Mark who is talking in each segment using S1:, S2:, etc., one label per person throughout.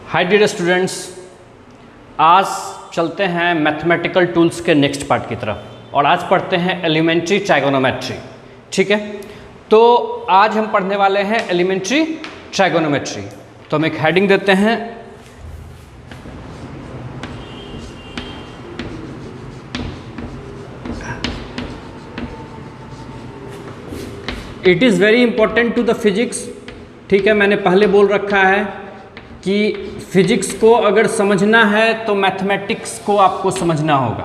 S1: Hi dear students, आज चलते हैं मैथमेटिकल टूल्स के नेक्स्ट पार्ट की तरफ और आज पढ़ते हैं एलिमेंट्री ट्राइगोनोमेट्री। ठीक है, तो आज हम पढ़ने वाले हैं एलिमेंट्री ट्राइगोनोमेट्री। तो हम एक हेडिंग देते हैं, it is very important to the physics. ठीक है, मैंने पहले बोल रखा है कि फिजिक्स को अगर समझना है तो मैथमेटिक्स को आपको समझना होगा,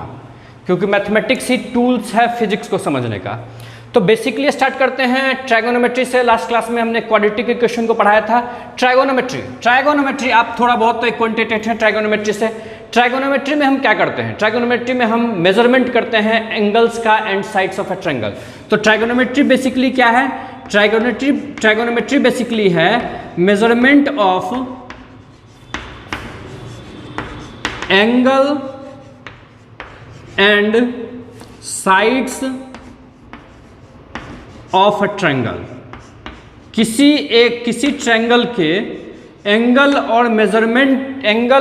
S1: क्योंकि मैथमेटिक्स ही टूल्स है फिजिक्स को समझने का। तो बेसिकली स्टार्ट करते हैं ट्राइगोनोमेट्री से। लास्ट क्लास में हमने क्वाड्रेटिक इक्वेशन को पढ़ाया था। ट्राइगोनोमेट्री आप थोड़ा बहुत तो क्वांटिटेटिव है ट्राइगोनोमेट्री से। ट्राइगोनोमेट्री में हम क्या करते हैं? ट्राइगोनोमेट्री में हम मेजरमेंट करते हैं एंगल्स का and sides of A triangle. तो ट्राइगोनोमेट्री बेसिकली क्या है? ट्राइगोनोमेट्री बेसिकली है measurement of angle and sides of a triangle. किसी ट्रायंगल के एंगल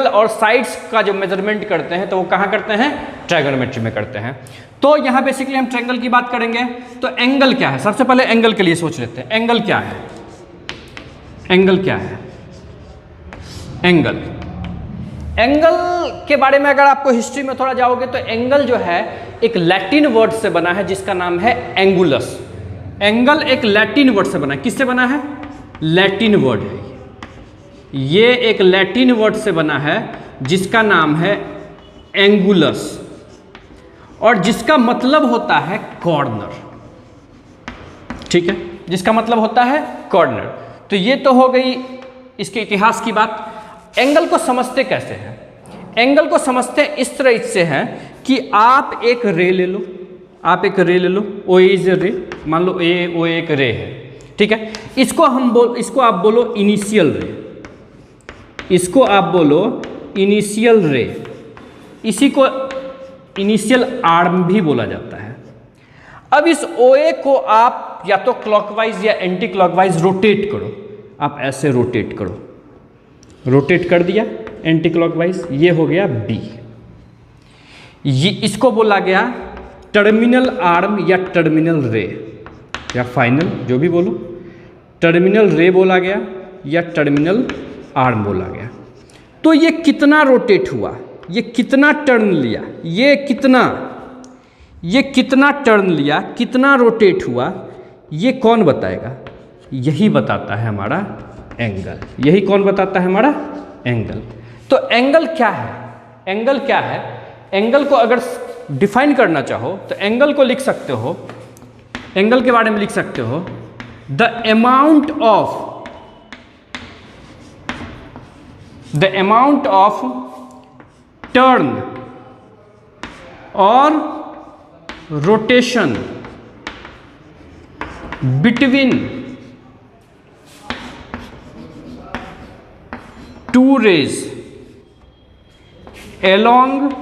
S1: और साइड्स का जो मेजरमेंट करते हैं तो वो कहाँ करते हैं? ट्राइगोनोमेट्री में करते हैं। तो यहाँ बेसिकली हम ट्रायंगल की बात करेंगे। तो एंगल क्या है? सबसे पहले एंगल के लिए सोच लेते हैं। एंगल क्या है? एंगल के बारे में अगर आपको हिस्ट्री में थोड़ा जाओगे तो एंगल जो है एक लैटिन वर्ड से बना है जिसका नाम है एंगुलस। एंगल एक लैटिन वर्ड से बना है। किससे बना है? लैटिन वर्ड है ये एक लैटिन वर्ड से बना है जिसका नाम है एंगुलस, और जिसका मतलब होता है कॉर्नर। ठीक है, जिसका मतलब होता है कॉर्नर। तो ये तो हो गई इसके इतिहास की बात। एंगल को समझते कैसे हैं? एंगल को समझते इस तरह से हैं कि आप एक रे ले लो, ओ इज ए रे, मान लो ओ एक रे है। ठीक है, इसको आप बोलो इनिशियल रे, इनिशियल रे। इसी को इनिशियल आर्म भी बोला जाता है। अब इस OA को आप या तो क्लॉकवाइज या एंटी क्लॉकवाइज रोटेट करो। आप ऐसे रोटेट करो, रोटेट कर दिया एंटी क्लॉकवाइज, ये हो गया B। ये इसको बोला गया टर्मिनल आर्म या टर्मिनल रे या फाइनल, जो भी बोलो, टर्मिनल रे बोला गया या टर्मिनल आर्म बोला गया। तो ये कितना रोटेट हुआ, ये कितना टर्न लिया, ये कितना टर्न लिया, कितना रोटेट हुआ, ये कौन बताएगा? यही बताता है हमारा एंगल। यही कौन बताता है? हमारा एंगल। तो एंगल क्या है? एंगल को अगर डिफाइन करना चाहो तो एंगल को लिख सकते हो, एंगल के बारे में लिख सकते हो द अमाउंट ऑफ टर्न और rotation between two rays along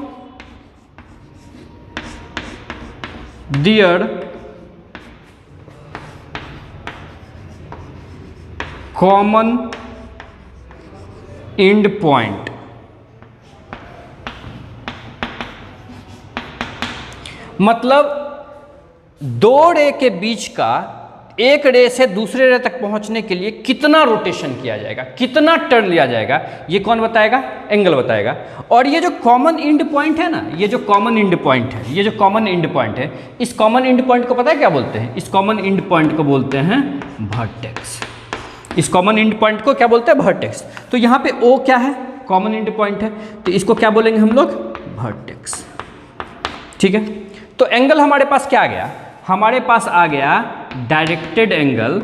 S1: their common end point। मतलब दो रे के बीच का एक रे से दूसरे रे तक पहुंचने के लिए कितना रोटेशन किया जाएगा, कितना टर्न लिया जाएगा, ये कौन बताएगा? एंगल बताएगा। और ये जो कॉमन एंड पॉइंट है ना, ये जो कॉमन एंड पॉइंट है, इस कॉमन एंड पॉइंट को पता है क्या बोलते हैं? इस कॉमन एंड पॉइंट को बोलते हैं वर्टेक्स। इस कॉमन एंड पॉइंट को क्या बोलते हैं? वर्टेक्स। तो यहाँ पे O क्या है? कॉमन एंड पॉइंट है, तो इसको क्या बोलेंगे हम लोग? वर्टेक्स। ठीक है, तो एंगल हमारे पास क्या आ गया? हमारे पास आ गया डायरेक्टेड एंगल।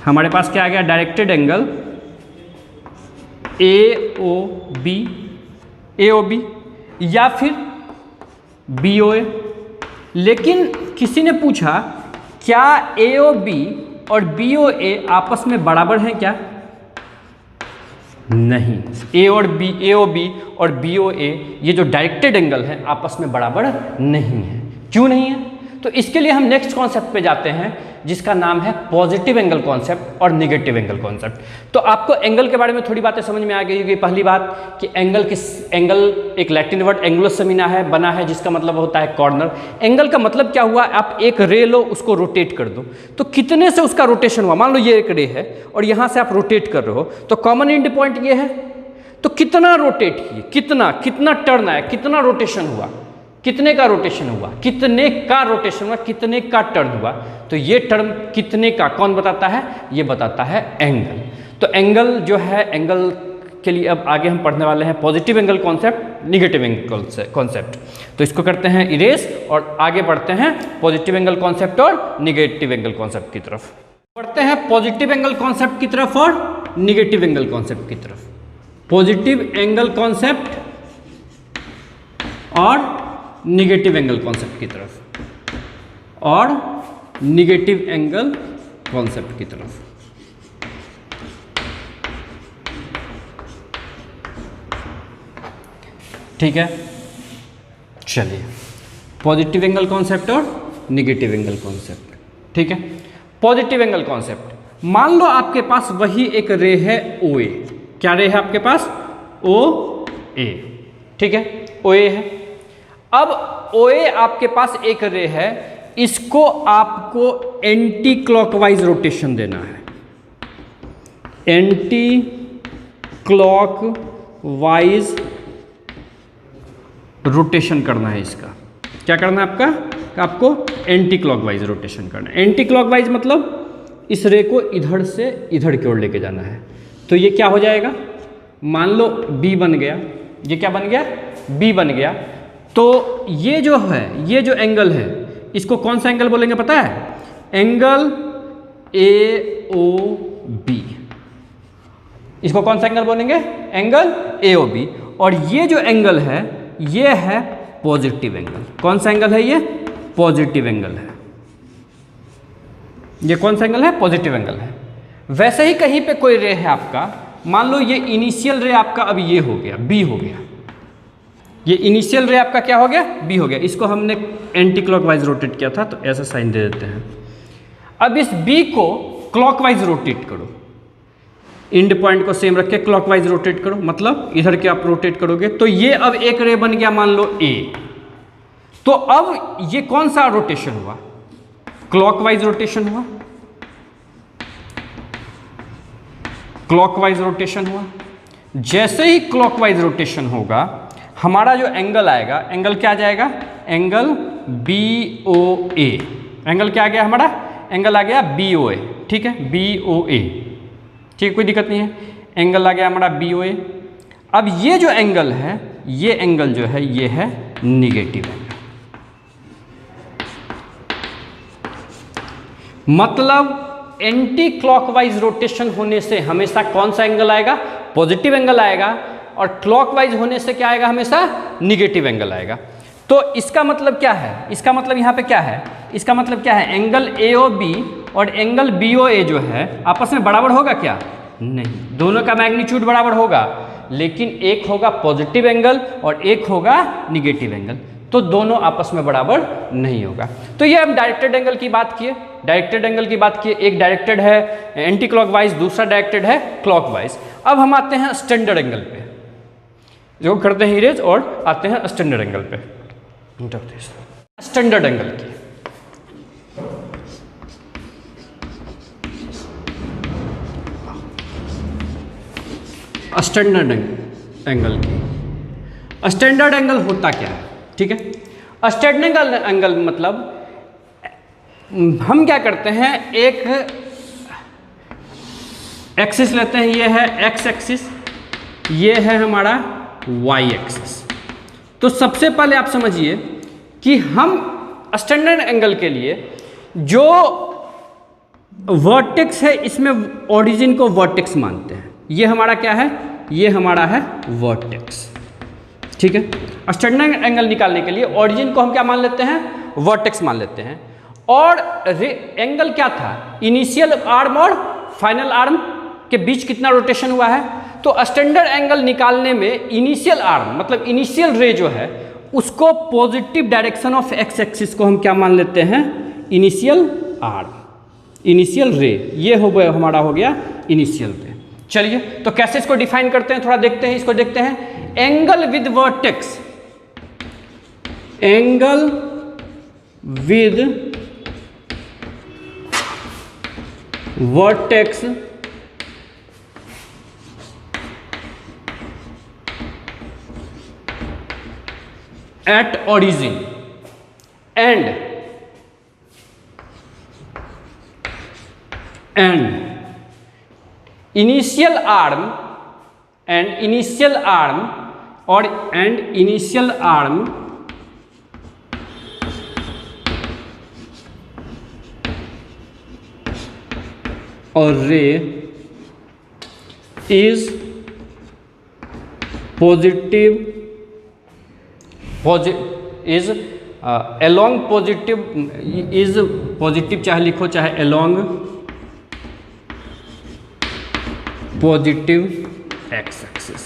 S1: हमारे पास क्या आ गया? डायरेक्टेड एंगल AOB या फिर BOA। लेकिन किसी ने पूछा क्या AOB और BOA आपस में बराबर हैं क्या? नहीं, AOB और BOA ये जो डायरेक्टेड एंगल है आपस में बराबर नहीं है। क्यों नहीं है? तो इसके लिए हम नेक्स्ट कॉन्सेप्ट पे जाते हैं जिसका नाम है पॉजिटिव एंगल कॉन्सेप्ट और निगेटिव एंगल कॉन्सेप्ट। तो आपको एंगल के बारे में थोड़ी बातें समझ में आ गई होगी। पहली बात कि एंगल एक लैटिन वर्ड एंगुलस से बना है जिसका मतलब होता है कॉर्नर। एंगल का मतलब क्या हुआ, आप एक रे लो, उसको रोटेट कर दो, तो कितने से उसका रोटेशन हुआ। मान लो ये एक रे है और यहाँ से आप रोटेट कर रहे हो, तो कॉमन एंड पॉइंट ये है, तो कितना रोटेट किए, कितना टर्न आया, कितना रोटेशन हुआ, कितने का रोटेशन हुआ, कितने का रोटेशन हुआ, कितने का टर्न हुआ। तो ये टर्म कितने का कौन बताता है, ये बताता है एंगल। तो एंगल जो है, एंगल के लिए अब आगे हम पढ़ने वाले हैं positive angle concept, negative angle concept. तो इसको करते हैं इरेज और आगे बढ़ते हैं पॉजिटिव एंगल कॉन्सेप्ट और निगेटिव एंगल कॉन्सेप्ट की तरफ। बढ़ते हैं पॉजिटिव एंगल कॉन्सेप्ट की तरफ और निगेटिव एंगल कॉन्सेप्ट की तरफ। पॉजिटिव एंगल कॉन्सेप्ट और निगेटिव एंगल कॉन्सेप्ट की तरफ और निगेटिव एंगल कॉन्सेप्ट की तरफ। ठीक है, चलिए पॉजिटिव एंगल कॉन्सेप्ट और निगेटिव एंगल कॉन्सेप्ट। ठीक है, पॉजिटिव एंगल कॉन्सेप्ट, मान लो आपके पास वही एक रे है OA। क्या रे है आपके पास, OA। ठीक है, OA है। अब OA आपके पास एक रे है, इसको आपको एंटी क्लॉकवाइज रोटेशन देना है, एंटी क्लॉकवाइज रोटेशन करना है। इसका क्या करना है आपको एंटी क्लॉकवाइज रोटेशन करना है। एंटी क्लॉकवाइज मतलब इस रे को इधर से इधर की ओर लेके जाना है। तो ये क्या हो जाएगा, मान लो B बन गया, ये क्या बन गया, B बन गया। तो ये जो है, ये जो एंगल है, इसको कौन सा एंगल बोलेंगे पता है, एंगल AOB। इसको कौन सा एंगल बोलेंगे, एंगल AOB। और ये जो एंगल है, ये है पॉजिटिव एंगल। कौन सा एंगल है, ये पॉजिटिव एंगल है। ये कौन सा एंगल है, पॉजिटिव एंगल है। वैसे ही कहीं पे कोई रे है आपका, मान लो ये इनिशियल रे आपका अब ये हो गया, B हो गया। ये इनिशियल रे आपका क्या हो गया, B हो गया। इसको हमने एंटी क्लॉकवाइज रोटेट किया था, तो ऐसा साइन दे देते हैं। अब इस B को क्लॉकवाइज रोटेट करो, एंड पॉइंट को सेम रख के क्लॉकवाइज रोटेट करो, मतलब इधर के आप रोटेट करोगे तो ये अब एक रे बन गया, मान लो A। तो अब ये कौन सा रोटेशन हुआ, क्लॉकवाइज रोटेशन हुआ, क्लॉकवाइज रोटेशन हुआ। जैसे ही क्लॉकवाइज रोटेशन होगा, हमारा जो एंगल आएगा, एंगल क्या आ जाएगा, एंगल BOA। एंगल क्या आ गया हमारा, एंगल आ गया BOA। ठीक है, BOA। ठीक है, कोई दिक्कत नहीं है, एंगल आ गया हमारा BOA। अब ये जो एंगल है, ये एंगल जो है, ये है निगेटिव एंगल। मतलब एंटी क्लॉकवाइज रोटेशन होने से हमेशा कौन सा एंगल आएगा, पॉजिटिव एंगल आएगा, और क्लॉकवाइज होने से क्या आएगा, हमेशा निगेटिव एंगल आएगा। तो इसका मतलब क्या है, इसका मतलब यहाँ पे क्या है, इसका मतलब क्या है, एंगल AOB और एंगल BOA जो है आपस में बराबर होगा क्या, नहीं, दोनों का मैग्नीट्यूड बराबर होगा, लेकिन एक होगा पॉजिटिव एंगल और एक होगा निगेटिव एंगल, तो दोनों आपस में बराबर नहीं होगा। तो ये हम डायरेक्टेड एंगल की बात किए, डायरेक्टेड एंगल की बात किए, एक डायरेक्टेड है एंटी क्लॉकवाइज, दूसरा डायरेक्टेड है क्लॉकवाइज। अब हम आते हैं स्टैंडर्ड एंगल पे, जो करते हैं इरेज, और आते हैं स्टैंडर्ड एंगल पे। स्टैंडर्ड एंगल की स्टैंडर्ड एंगल की स्टैंडर्ड एंगल होता क्या है, ठीक है। स्टैंडर्ड एंगल मतलब हम क्या करते हैं, एक एक्सिस लेते हैं, ये है एक्स एक्सिस, ये है हमारा वाई एक्सिस। तो सबसे पहले आप समझिए कि हम स्टैंडर्ड एंगल के लिए जो वर्टेक्स है, इसमें ओरिजिन को वर्टेक्स मानते हैं। ये हमारा क्या है, ये हमारा है वर्टेक्स, ठीक है। स्टैंडर्ड एंगल निकालने के लिए ओरिजिन को हम क्या मान लेते हैं, वर्टेक्स मान लेते हैं। और एंगल क्या था, इनिशियल आर्म और फाइनल आर्म के बीच कितना रोटेशन हुआ है। तो स्टैंडर्ड एंगल निकालने में इनिशियल आर्म मतलब इनिशियल रे जो है उसको positive direction of x axis को हम क्या मान लेते हैं, इनिशियल आर्म, इनिशियल रे, ये हो गया हमारा, हो गया इनिशियल रे। चलिए तो कैसे इसको डिफाइन करते हैं, थोड़ा देखते हैं, इसको देखते हैं। Angle with vertex, angle with vertex at origin and initial arm and initial arm or and initial arm or ray is positive is along positive is positive, चाहे लिखो चाहे along positive x axis।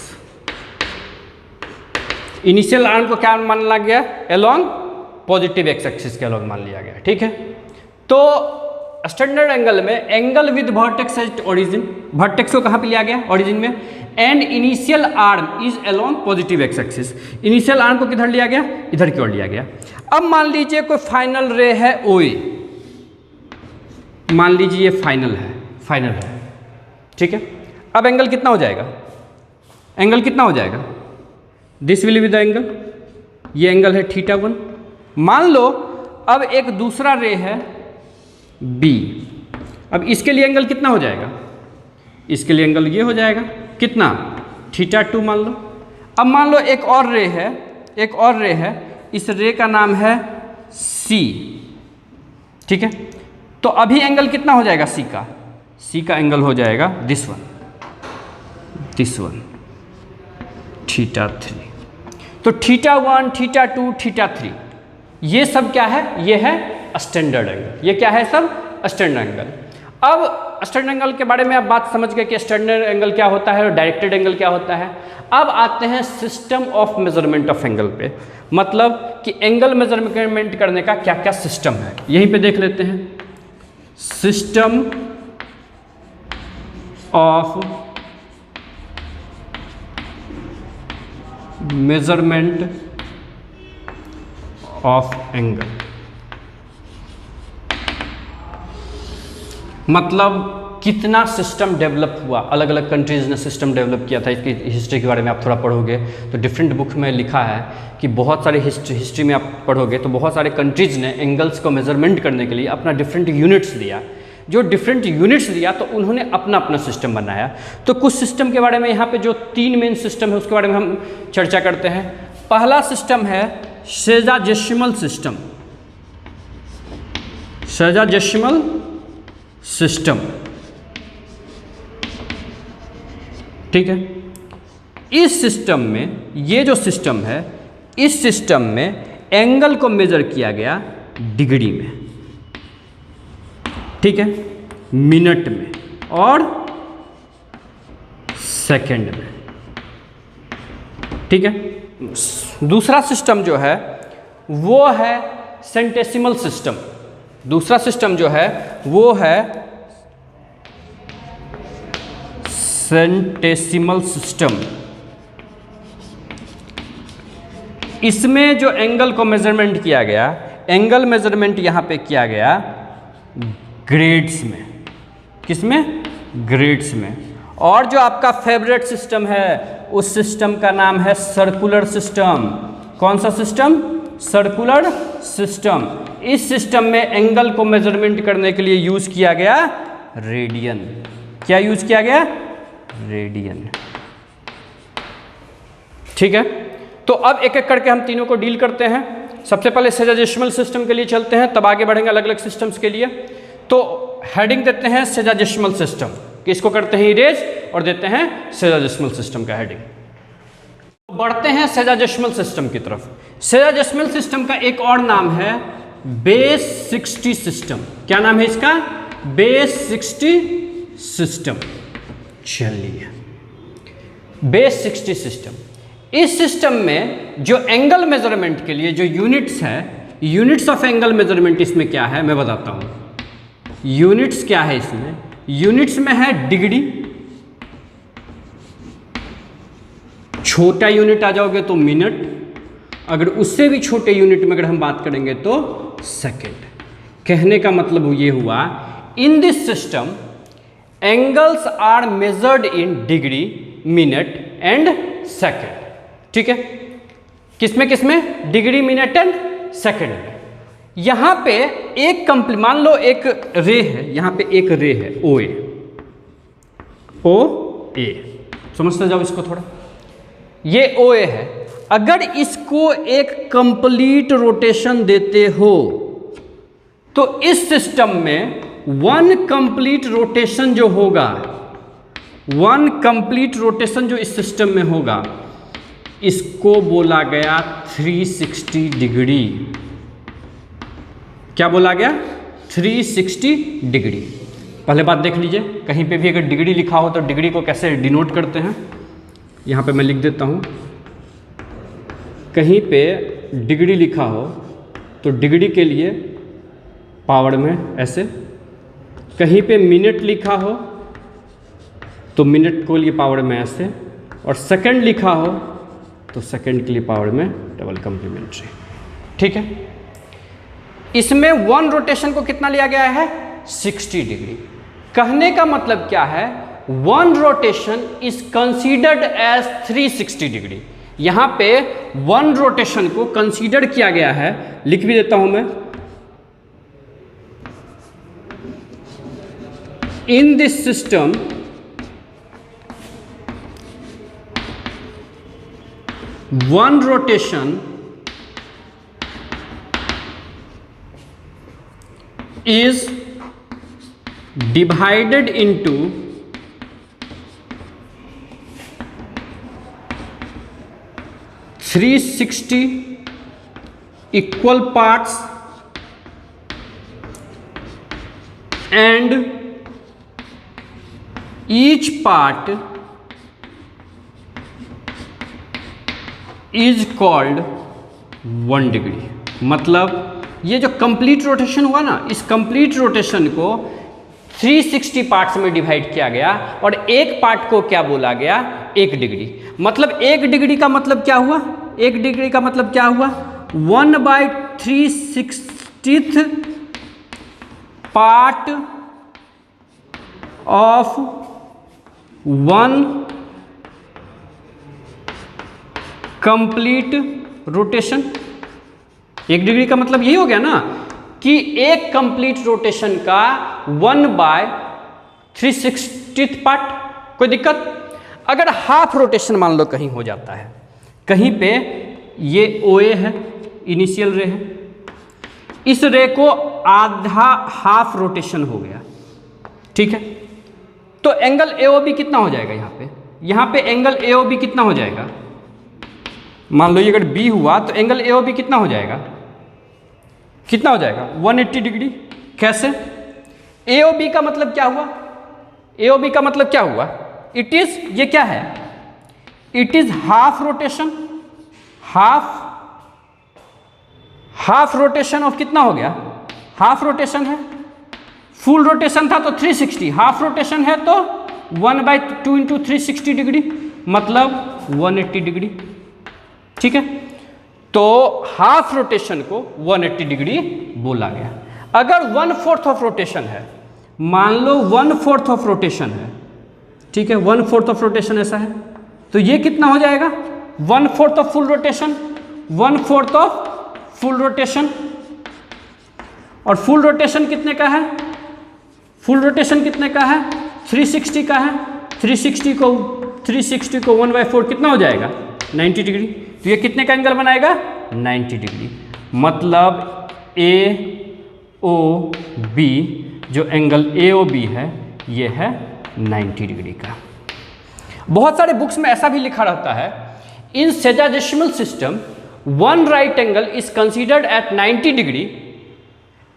S1: Initial arm को क्या मान लिया गया, along positive x axis के along मान लिया गया, ठीक है। तो स्टैंडर्ड एंगल में angle with vertex at origin, vertex को कहाँ पे लिया गया, ओरिजिन में, and initial arm is along positive x axis. Initial arm को किधर लिया गया, इधर की ओर लिया गया। अब मान लीजिए कोई फाइनल रे है OA, मान लीजिए ये फाइनल है, ठीक है। अब एंगल कितना हो जाएगा, एंगल कितना हो जाएगा, this will be the angle, ये एंगल है θ1। मान लो अब एक दूसरा रे है B, अब इसके लिए एंगल कितना हो जाएगा, इसके लिए एंगल ये हो जाएगा, कितना, θ2 मान लो। अब मान लो एक और रे है, एक और रे है, इस रे का नाम है C, ठीक है। तो अभी एंगल कितना हो जाएगा C का एंगल हो जाएगा दिस वन θ3। तो θ1 θ2 θ3 ये सब क्या है, ये है स्टैंडर्ड एंगल, ये क्या है सब स्टैंडर्ड एंगल। अब स्टैंडर्ड एंगल के बारे में आप बात समझ गए कि स्टैंडर्ड एंगल क्या होता है और डायरेक्टेड एंगल क्या होता है। अब आते हैं system of measurement of angle पे, मतलब कि एंगल मेजरमेंट करने का क्या क्या सिस्टम है, यहीं पे देख लेते हैं। System of measurement of angle, मतलब कितना सिस्टम डेवलप हुआ, अलग अलग कंट्रीज़ ने सिस्टम डेवलप किया था। इसकी हिस्ट्री के बारे में आप थोड़ा पढ़ोगे तो डिफरेंट बुक में लिखा है कि बहुत सारे हिस्ट्री में आप पढ़ोगे तो बहुत सारे कंट्रीज़ ने एंगल्स को मेजरमेंट करने के लिए अपना डिफरेंट यूनिट्स दिया। जो डिफरेंट यूनिट्स दिया तो उन्होंने अपना अपना सिस्टम बनाया। तो कुछ सिस्टम के बारे में यहाँ पे जो 3 मेन सिस्टम है उसके बारे में हम चर्चा करते हैं। पहला सिस्टम है सेजाजेसिमल सिस्टम, सेजाजेसिमल सिस्टम, ठीक है। इस सिस्टम में, ये जो सिस्टम है, इस सिस्टम में एंगल को मेजर किया गया डिग्री में, ठीक है, मिनट में और सेकंड में, ठीक है। दूसरा सिस्टम जो है वो है सेंटेसिमल सिस्टम। दूसरा सिस्टम जो है वो है सेंटेसिमल सिस्टम। इसमें जो एंगल को मेजरमेंट किया गया, एंगल मेजरमेंट यहाँ पे किया गया ग्रेड्स में, किसमें, ग्रेड्स में। और जो आपका फेवरेट सिस्टम है उस सिस्टम का नाम है सर्कुलर सिस्टम। कौन सा सिस्टम, सर्कुलर सिस्टम। इस सिस्टम में एंगल को मेजरमेंट करने के लिए यूज किया गया रेडियन। क्या यूज किया गया, रेडियन, ठीक है। तो अब एक एक करके हम तीनों को डील करते हैं। सबसे पहले सेजाजेसिमल सिस्टम के लिए चलते हैं, तब आगे बढ़ेंगे अलग अलग सिस्टम्स के लिए। तो हेडिंग देते हैं सेजाजेसिमल सिस्टम, कि इसको करते हैं इरेज और देते हैं सेजाजेसिमल सिस्टम का हेडिंग। बढ़ते हैं सेजाजेसिमल सिस्टम की तरफ। सेजाजेसिमल सिस्टम का एक और नाम है बेस 60 सिस्टम। क्या नाम है इसका, बेस 60 सिस्टम। चलिए, बेस 60 सिस्टम। इस सिस्टम में जो एंगल मेजरमेंट के लिए जो यूनिट्स है, यूनिट्स ऑफ एंगल मेजरमेंट इसमें क्या है मैं बताता हूं। यूनिट्स क्या है इसमें, यूनिट्स में है डिग्री, छोटा यूनिट आ जाओगे तो मिनट, अगर उससे भी छोटे यूनिट में अगर हम बात करेंगे तो सेकेंड। कहने का मतलब ये हुआ, in this system angles are measured in degree, minute and second. ठीक है, किसमें किसमें, डिग्री, मिनट एंड सेकेंड में। यहां पे एक मान लो एक रे है, यहां पे एक रे है ओ ए, समझते जाओ इसको थोड़ा। ये ओ ए है, अगर इसको एक कंप्लीट रोटेशन देते हो तो इस सिस्टम में वन कंप्लीट रोटेशन जो होगा, वन कंप्लीट रोटेशन जो इस सिस्टम में होगा, इसको बोला गया 360 डिग्री। क्या बोला गया, 360 डिग्री। पहले बात देख लीजिए, कहीं पे भी अगर डिग्री लिखा हो तो डिग्री को कैसे डिनोट करते हैं, यहां पे मैं लिख देता हूं। कहीं पे डिग्री लिखा हो तो डिग्री के लिए पावर में ऐसे, कहीं पे मिनट लिखा हो तो मिनट को लिए पावर में ऐसे, और सेकंड लिखा हो तो सेकंड के लिए पावर में डबल कम्प्लीमेंट्री। ठीक है, इसमें वन रोटेशन को कितना लिया गया है, 60 डिग्री। कहने का मतलब क्या है, one rotation is considered as 360 degree. यहां पे वन रोटेशन को कंसीडर किया गया है, लिख भी देता हूं मैं। इन this system one rotation is divided into 360 equal parts and each part is called 1 degree. मतलब ये जो कंप्लीट रोटेशन हुआ ना, इस कंप्लीट रोटेशन को 360 पार्ट्स में डिवाइड किया गया और एक पार्ट को क्या बोला गया, 1 डिग्री। मतलब 1 डिग्री का मतलब क्या हुआ, 1 डिग्री का मतलब क्या हुआ, 1/360th part of 1 complete rotation. 1 degree का मतलब यही हो गया ना कि एक कंप्लीट रोटेशन का 1/360th पार्ट। कोई दिक्कत? अगर हाफ रोटेशन मान लो कहीं हो जाता है, कहीं पे ये OA है, इनिशियल रे है, इस रे को आधा हाफ रोटेशन हो गया, ठीक है, तो एंगल AOB कितना हो जाएगा यहाँ पे एंगल AOB कितना हो जाएगा, मान लो ये अगर B हुआ तो एंगल AOB कितना हो जाएगा, 180 डिग्री। कैसे? AOB का मतलब क्या हुआ, AOB का मतलब क्या हुआ, इट इज, ये क्या है, it is half rotation, half rotation of कितना हो गया, हाफ रोटेशन है, फुल रोटेशन था तो 360, हाफ रोटेशन है तो 1/2 × 360 डिग्री मतलब 180 डिग्री, ठीक है। तो हाफ रोटेशन को 180 डिग्री बोला गया। अगर 1/4 ऑफ रोटेशन है, मान लो 1/4 ऑफ रोटेशन है, ठीक है, 1/4 ऑफ रोटेशन ऐसा है, तो ये कितना हो जाएगा, 1/4 of full rotation, 1/4 of full rotation. और फुल रोटेशन कितने का है, फुल रोटेशन कितने का है, 360 का है, 360 को 1/4 कितना हो जाएगा, 90 डिग्री। तो ये कितने का एंगल बनाएगा, 90 डिग्री। मतलब AOB, जो एंगल AOB है, ये है 90 डिग्री का। बहुत सारे बुक्स में ऐसा भी लिखा रहता है, in sexagesimal system one right angle is considered at 90 degree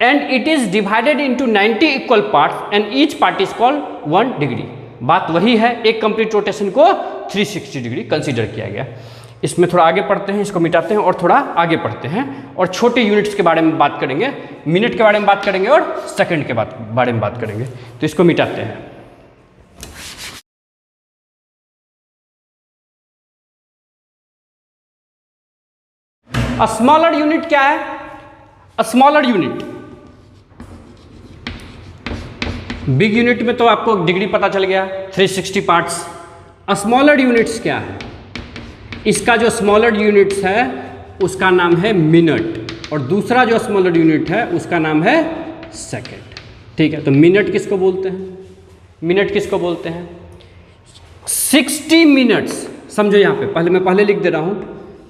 S1: and it is divided into 90 equal parts and each part is called 1 degree. बात वही है, एक कंप्लीट रोटेशन को 360 डिग्री कंसीडर किया गया। इसमें थोड़ा आगे पढ़ते हैं, इसको मिटाते हैं और थोड़ा आगे पढ़ते हैं और छोटे यूनिट्स के बारे में बात करेंगे, मिनट के बारे में बात करेंगे और सेकंड के बारे में बात करेंगे। तो इसको मिटाते हैं। स्मॉलर यूनिट क्या है? स्मॉलर यूनिट, बिग यूनिट में तो आपको डिग्री पता चल गया 360 पार्ट्स। स्मॉलर यूनिट्स क्या है? इसका जो स्मॉलर यूनिट्स है उसका नाम है मिनट और दूसरा जो स्मॉलर यूनिट है उसका नाम है सेकंड। ठीक है, तो मिनट किसको बोलते हैं? मिनट किसको बोलते हैं? 60 मिनट्स, समझो यहां पे पहले मैं पहले लिख दे रहा हूं,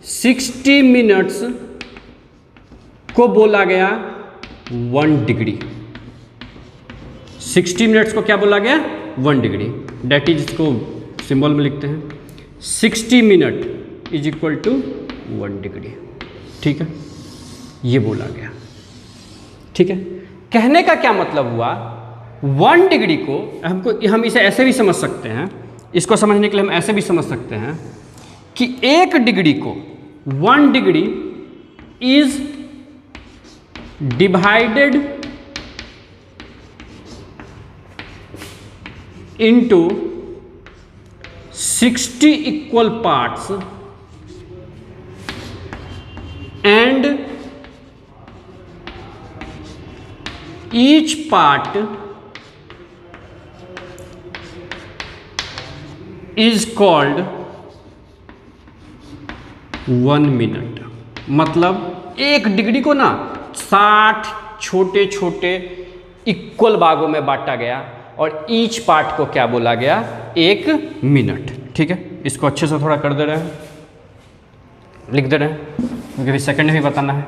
S1: 60 मिनट्स को बोला गया 1 डिग्री। 60 मिनट्स को क्या बोला गया? 1 डिग्री। डेट इज, इसको सिंबल में लिखते हैं, 60 minute is equal to 1 degree. ठीक है, ये बोला गया। ठीक है, कहने का क्या मतलब हुआ? 1 डिग्री को हम इसे ऐसे भी समझ सकते हैं, इसको समझने के लिए हम ऐसे भी समझ सकते हैं कि 1 डिग्री को 1 degree is divided into 60 equal parts and each part is called 1 minute. मतलब 1 डिग्री को ना 60 छोटे छोटे इक्वल भागों में बांटा गया और ईच पार्ट को क्या बोला गया? 1 मिनट। ठीक है, इसको अच्छे से थोड़ा कर दे रहे हैं, लिख दे रहे हैं, क्योंकि अभी सेकंड भी बताना है।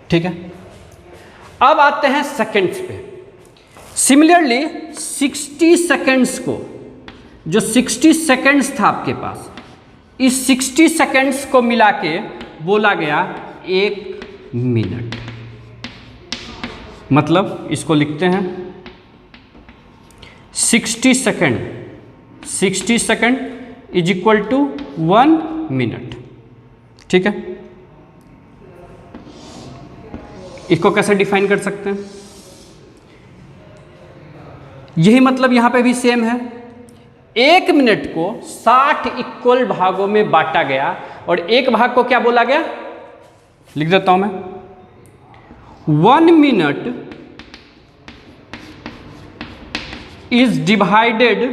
S1: ठीक है, अब आते हैं सेकंड्स पे। सिमिलरली 60 सेकंड्स को, जो 60 सेकंड्स था आपके पास, इस 60 सेकंड्स को मिला के बोला गया 1 मिनट। मतलब इसको लिखते हैं 60 second is equal to 1 minute. ठीक है, इसको कैसे डिफाइन कर सकते हैं? यही मतलब यहां पे भी सेम है। 1 मिनट को 60 इक्वल भागों में बांटा गया और एक भाग को क्या बोला गया? लिख देता हूं मैं, 1 minute is divided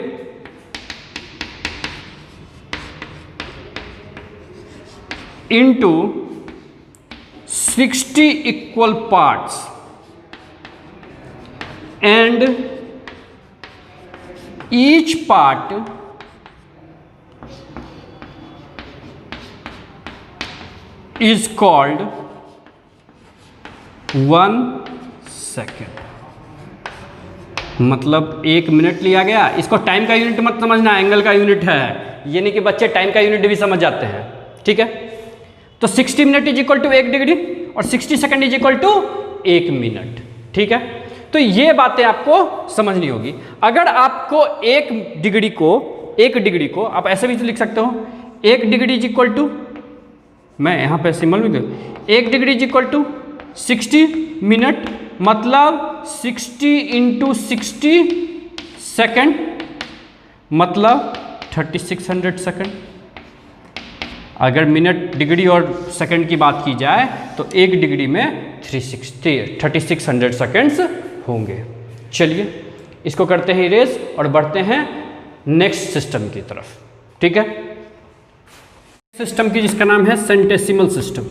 S1: into 60 equal parts and each part is called 1 second. मतलब 1 मिनट लिया गया। इसको टाइम का यूनिट मत समझना, एंगल का यूनिट है। ये नहीं कि बच्चे टाइम का यूनिट भी समझ जाते हैं। ठीक है, तो 60 minute is equal to 1 degree और 60 second is equal to 1 minute. ठीक है, तो ये बातें आपको समझनी होगी। अगर आपको 1 डिग्री को आप ऐसे भी लिख सकते हो, 1 डिग्री इज इक्वल टू, मैं यहाँ पे सिंबल में 1 degree is equal to 60 minute, मतलब 60 इंटू 60 सेकेंड, मतलब 3600 सेकेंड। अगर मिनट, डिग्री और सेकेंड की बात की जाए तो 1 डिग्री में 3600 सेकेंड्स होंगे। चलिए इसको करते हैं इरेज और बढ़ते हैं नेक्स्ट सिस्टम की तरफ। ठीक है, सिस्टम की जिसका नाम है centesimal system.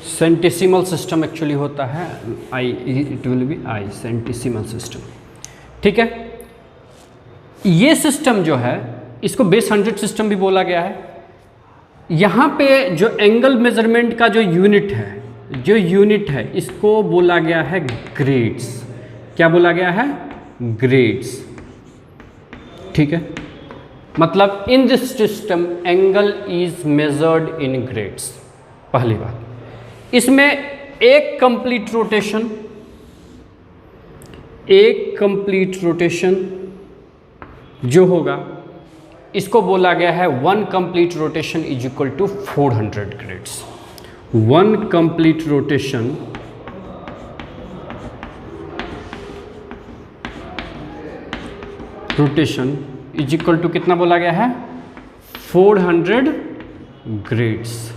S1: Centesimal system actually होता है I, it will be I, centesimal system. ठीक है, ये सिस्टम जो है इसको बेस 100 सिस्टम भी बोला गया है। यहाँ पे जो एंगल मेजरमेंट का जो यूनिट है इसको बोला गया है ग्रेड्स। क्या बोला गया है? ग्रेड्स। ठीक है, मतलब इन this system angle is measured in grades. पहली बात, इसमें एक कंप्लीट रोटेशन जो होगा इसको बोला गया है 1 complete rotation is equal to 400 grades. 1 complete rotation is equal to कितना बोला गया है? 400 ग्रेड्स।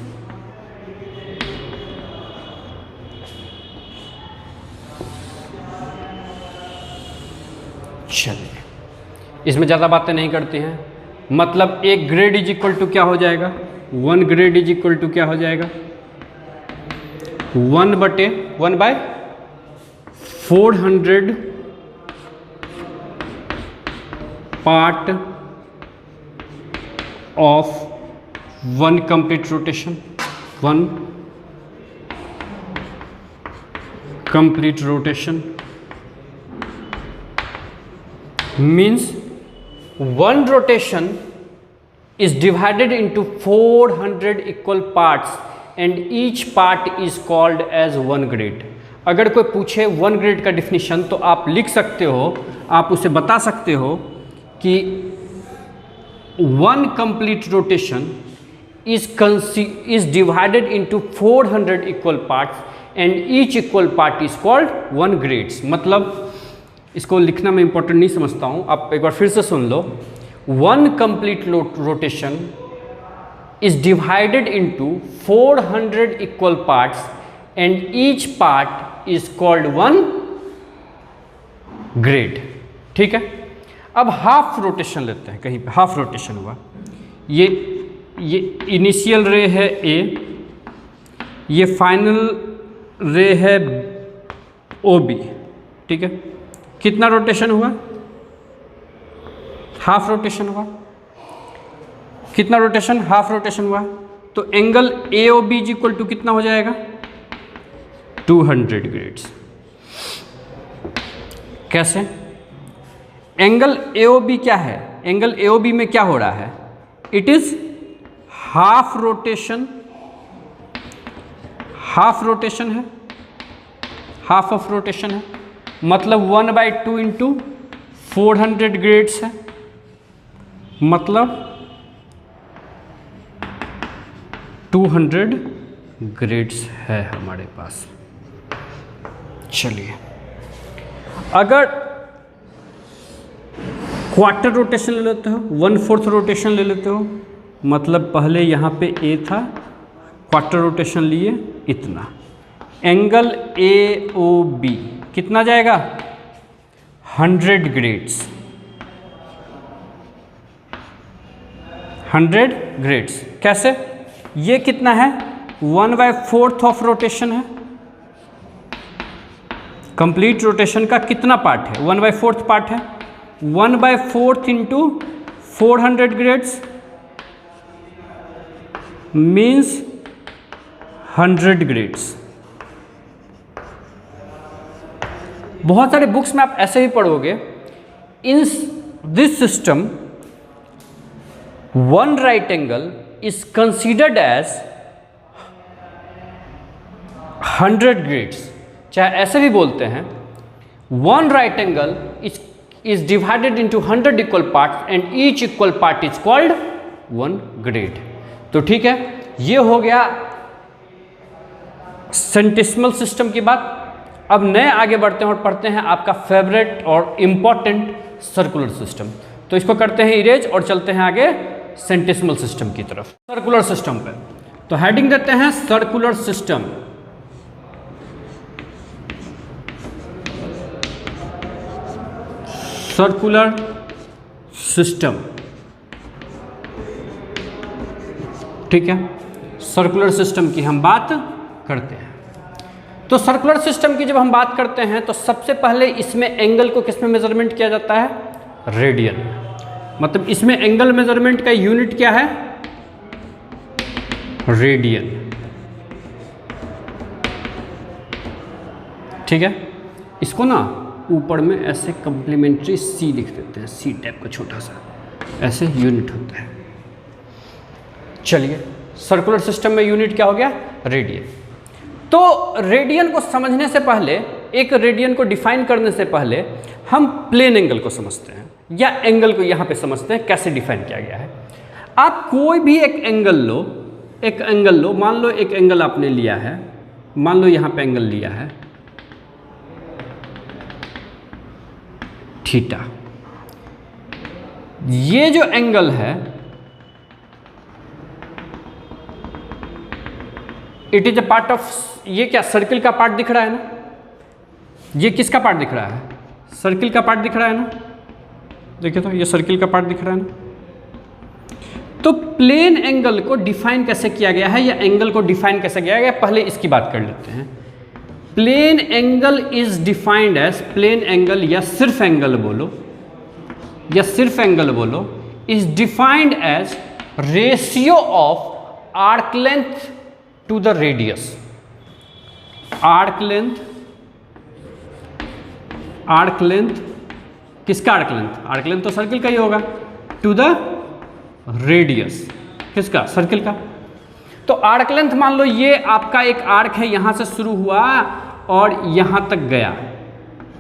S1: चलिए, इसमें ज़्यादा बातें नहीं करते हैं। मतलब एक ग्रेड इज इक्वल टू क्या हो जाएगा? 1 ग्रेड इज इक्वल टू क्या हो जाएगा? 1 by 400 part of 1 complete rotation. 1 complete rotation means 1 rotation is divided into 400 equal parts and each part is called as 1 grade। अगर कोई पूछे 1 ग्रेड का डिफिनीशन तो आप लिख सकते हो, आप उसे बता सकते हो कि 1 complete rotation is divided into 400 equal parts and each equal part is called 1 grades। मतलब इसको लिखना मैं इंपॉर्टेंट नहीं समझता हूँ, आप एक बार फिर से सुन लो। 1 complete rotation is divided into 400 equal parts and each part is called 1 grade. ठीक है, अब हाफ रोटेशन लेते हैं। कहीं पे हाफ रोटेशन हुआ, ये इनिशियल रे है ए, ये फाइनल रे है ओ बी। ठीक है, कितना रोटेशन हुआ? हाफ रोटेशन हुआ। कितना रोटेशन? हाफ रोटेशन हुआ। तो angle A O B is equal to कितना हो जाएगा? 200 ग्रेड्स। कैसे? एंगल ए ओ बी क्या है? एंगल ए ओ बी में क्या हो रहा है? It is half rotation. Half rotation है, हाफ ऑफ रोटेशन है, मतलब 1/2 इंटू 400 ग्रेड्स है, मतलब 200 ग्रेड्स है हमारे पास। चलिए, अगर क्वार्टर रोटेशन ले लेते हो, 1/4 रोटेशन ले लेते हो, मतलब पहले यहाँ पे ए था, क्वार्टर रोटेशन लिए इतना, एंगल ए ओ बी कितना जाएगा? 100 ग्रेड्स। 100 ग्रेड्स कैसे? ये कितना है? 1/4 ऑफ रोटेशन है। कंप्लीट रोटेशन का कितना पार्ट है? 1/4 पार्ट है। 1/4 इंटू 400 ग्रेड्स मीन्स 100 ग्रेड्स। बहुत सारे बुक्स में आप ऐसे ही पढ़ोगे, in this system 1 right angle is considered as 100 grades. चाहे ऐसे भी बोलते हैं, 1 right angle is divided into 100 equal parts and each equal part is called 1 grade. तो ठीक है, ये हो गया सेंटिसिमल सिस्टम की बात। अब नए आगे बढ़ते हैं और पढ़ते हैं आपका फेवरेट और इम्पॉर्टेंट सर्कुलर सिस्टम। तो इसको करते हैं इरेज और चलते हैं आगे सेंटिसिमल सिस्टम की तरफ। सर्कुलर सिस्टम पे तो हेडिंग देते हैं सर्कुलर सिस्टम। सर्कुलर सिस्टम, ठीक है, सर्कुलर सिस्टम की हम बात करते हैं। तो सर्कुलर सिस्टम की जब हम बात करते हैं तो सबसे पहले इसमें एंगल को किस में मेजरमेंट किया जाता है? रेडियन। मतलब इसमें एंगल मेजरमेंट का यूनिट क्या है? रेडियन। ठीक है, इसको ना ऊपर में ऐसे कम्प्लीमेंट्री सी लिख देते हैं, सी टाइप का छोटा सा, ऐसे यूनिट होता है। चलिए, सर्कुलर सिस्टम में यूनिट क्या हो गया? रेडियन। तो रेडियन को समझने से पहले, एक रेडियन को डिफाइन करने से पहले हम प्लेन एंगल को समझते हैं, या एंगल को यहाँ पे समझते हैं कैसे डिफाइन किया गया है। आप कोई भी एक एंगल लो, मान लो एक एंगल आपने लिया है, मान लो यहाँ पे एंगल लिया है थीटा। ये जो एंगल है it is a part of, ये क्या सर्किल का पार्ट दिख रहा है ना? ये किसका पार्ट दिख रहा है? सर्किल का पार्ट दिख रहा है ना? देखिए तो ये सर्किल का पार्ट दिख रहा है ना? तो प्लेन एंगल को डिफाइन कैसे किया गया है, या एंगल को डिफाइन कैसे किया गया है, पहले इसकी बात कर लेते हैं। Plane angle is defined as, plane angle या सिर्फ एंगल बोलो, is defined as ratio of arc length to the radius. Arc length किसका आर्क लेंथ? आर्क लेंथ तो सर्किल का ही होगा, टू द रेडियस किसका? सर्किल का। तो आर्क लेंथ मान लो ये आपका एक आर्क है, यहां से शुरू हुआ और यहां तक गया,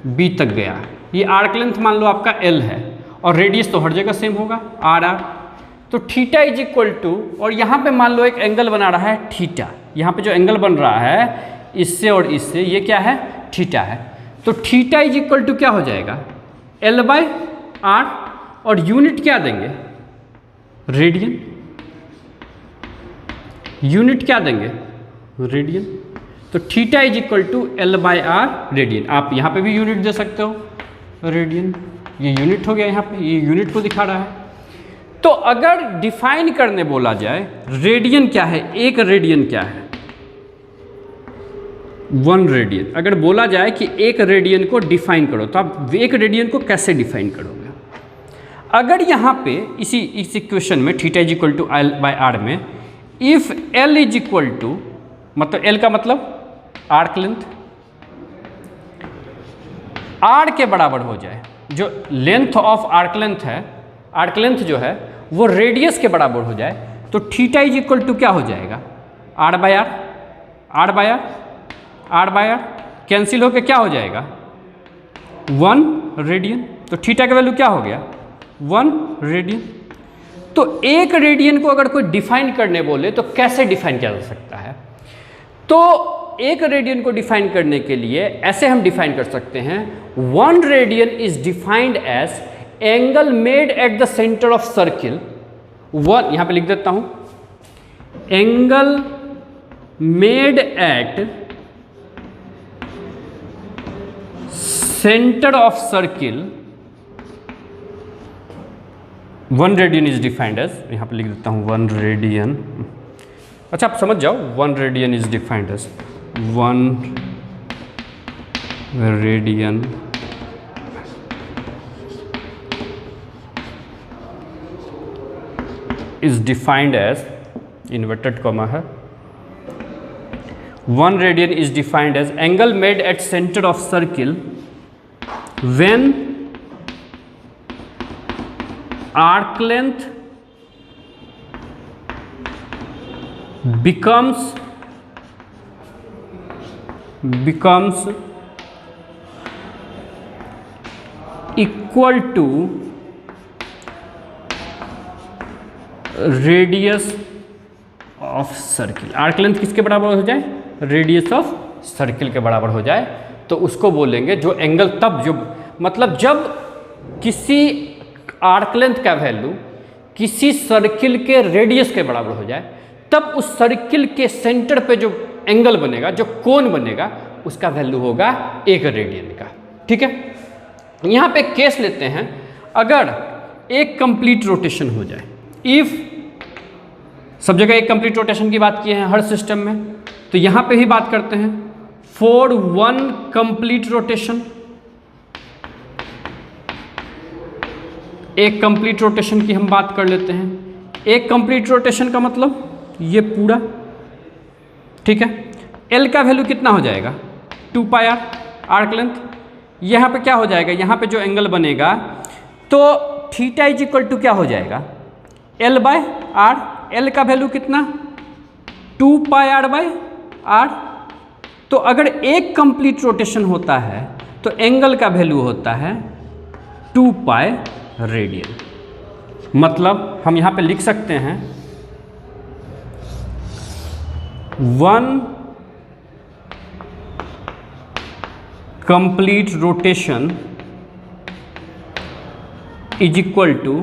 S1: बी तक गया। ये आर्क लेंथ मान लो आपका एल है, और रेडियस तो हर जगह सेम होगा, आर आर। तो थीटा इज इक्वल टू, और यहाँ पे मान लो एक एंगल बना रहा है थीटा, यहाँ पे जो एंगल बन रहा है इससे और इससे, ये क्या है? थीटा है। तो थीटा इज इक्वल टू क्या हो जाएगा? एल बाय आर, और यूनिट क्या देंगे? रेडियन। यूनिट क्या देंगे? रेडियन। तो theta is equal to L by R radian. आप यहाँ पे भी यूनिट दे सकते हो, रेडियन। ये यूनिट हो गया, यहाँ पे ये यूनिट को दिखा रहा है। तो अगर डिफाइन करने बोला जाए, रेडियन क्या है? एक रेडियन क्या है? 1 रेडियन। अगर बोला जाए कि एक रेडियन को डिफाइन करो, तो आप एक रेडियन को कैसे डिफाइन करोगे? अगर यहाँ पे इस इक्वेशन में theta is equal to L by R में, if L is equal to, मतलब एल का मतलब आर्क लेंथ, आर के बराबर हो जाए, जो लेंथ ऑफ आर्क लेंथ है, आर्क लेंथ जो है वो रेडियस के बराबर हो जाए, तो थीटा इज इक्वल टू क्या हो जाएगा? R by R, R by R, R by R cancel होकर क्या हो जाएगा? 1 रेडियन। तो थीटा का वैल्यू क्या हो गया? 1 रेडियन। तो एक रेडियन को अगर कोई डिफाइन करने बोले तो कैसे डिफाइन किया जा सकता है? तो एक रेडियन को डिफाइन करने के लिए ऐसे हम डिफाइन कर सकते हैं, 1 radian is defined as angle made at the centre of circle. One यहां पे लिख देता हूं, angle made at centre of circle, 1 radian is defined as, यहां पे लिख देता हूं 1 रेडियन। अच्छा आप समझ जाओ, 1 radian is defined as, 1 radian is defined as, inverted comma है, 1 radian is defined as angle made at center of circle when arc length becomes equal to radius of circle. Arc length किसके बराबर हो जाए? Radius of circle के बराबर हो जाए, तो उसको बोलेंगे जो एंगल, तब जो मतलब जब किसी आर्क लेंथ का वैल्यू किसी सर्किल के रेडियस के बराबर हो जाए, तब उस सर्किल के सेंटर पे जो एंगल बनेगा, जो कोण बनेगा, उसका वैल्यू होगा 1 रेडियन का। ठीक है, यहाँ पे केस लेते हैं, अगर एक कंप्लीट रोटेशन हो जाए, इफ सब जगह एक कंप्लीट रोटेशन की बात की है हर सिस्टम में, तो यहां पे भी बात करते हैं फॉर 1 कंप्लीट रोटेशन। एक कंप्लीट रोटेशन की हम बात कर लेते हैं। एक कंप्लीट रोटेशन का मतलब ये पूरा, ठीक है। एल का वैल्यू कितना हो जाएगा? 2 पाई आर, आर्क लेंथ। यहाँ पे क्या हो जाएगा? यहाँ पे जो एंगल बनेगा, तो थीटा इज इक्वल टू क्या हो जाएगा, एल बाय आर। एल का वैल्यू कितना, 2 पाई आर बाय आर। तो अगर एक कंप्लीट रोटेशन होता है तो एंगल का वैल्यू होता है 2 पाई रेडियन। मतलब हम यहाँ पे लिख सकते हैं 1 complete rotation is equal to